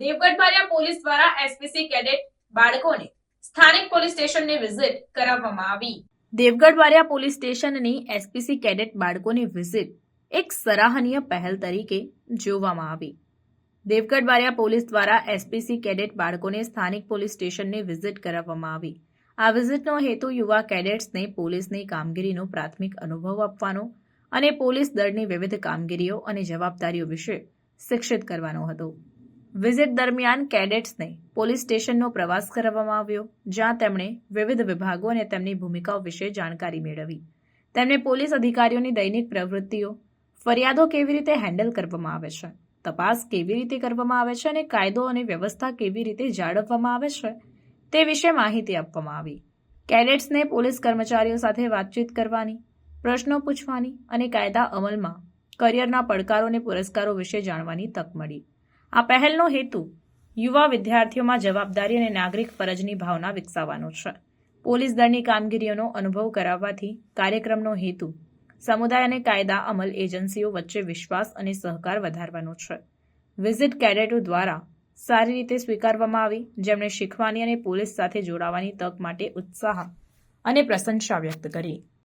Devgadh Bariya police દ્વારા SPC cadet બાળકોને સ્થાનિક પોલીસ સ્ટેશનની વિઝિટ કરાવવામાં આવી। દેવગઢ બારિયા પોલીસ સ્ટેશનની એસપીસી કેડેટ બાળકોની વિઝિટ એક સરાહનીય પહેલ તરીકે જોવામાં આવી। દેવગઢ બારિયા પોલીસ દ્વારા એસપીસી કેડેટ બાળકોને સ્થાનિક પોલીસ સ્ટેશનની વિઝિટ કરાવવામાં આવી। આ વિઝિટનો હેતુ યુવા કેડેટ્સને પોલીસની કામગીરીનો પ્રાથમિક અનુભવ આપવાનો અને પોલીસ દળની વિવિધ કામગીરીઓ અને જવાબદારીઓ વિશે શિક્ષિત કરવાનો હતો। વિઝિટ દરમિયાન કેડેટ્સને પોલીસ સ્ટેશનનો પ્રવાસ કરાવવામાં આવ્યો, જ્યાં તેમણે વિવિધ વિભાગો અને તેમની ભૂમિકાઓ વિશે જાણકારી મેળવી। તેમને પોલીસ અધિકારીઓની દૈનિક પ્રવૃત્તિઓ, ફરિયાદો કેવી રીતે હેન્ડલ કરવામાં આવે છે, તપાસ કેવી રીતે કરવામાં આવે છે અને કાયદો અને વ્યવસ્થા કેવી રીતે જાળવવામાં આવે છે તે વિશે માહિતી આપવામાં આવી। કેડેટ્સને પોલીસ કર્મચારીઓ સાથે વાતચીત કરવાની, પ્રશ્નો પૂછવાની અને કાયદા અમલમાં કરિયરના પડકારો અને પુરસ્કારો વિશે જાણવાની તક મળી। આ પહેલનો હેતુ યુવા વિદ્યાર્થીઓમાં જવાબદારી અને નાગરિક ફરજની ભાવના વિકસાવવાનો છે। પોલીસ દળની કામગીરીઓનો અનુભવ કરાવવાથી કાર્યક્રમનો હેતુ સમુદાય અને કાયદા અમલ એજન્સીઓ વચ્ચે વિશ્વાસ અને સહકાર વધારવાનો છે। વિઝિટ કેડેટો દ્વારા સારી રીતે સ્વીકારવામાં આવી, જેમણે શીખવાની અને પોલીસ સાથે જોડાવાની તક માટે ઉત્સાહ અને પ્રશંસા વ્યક્ત કરી।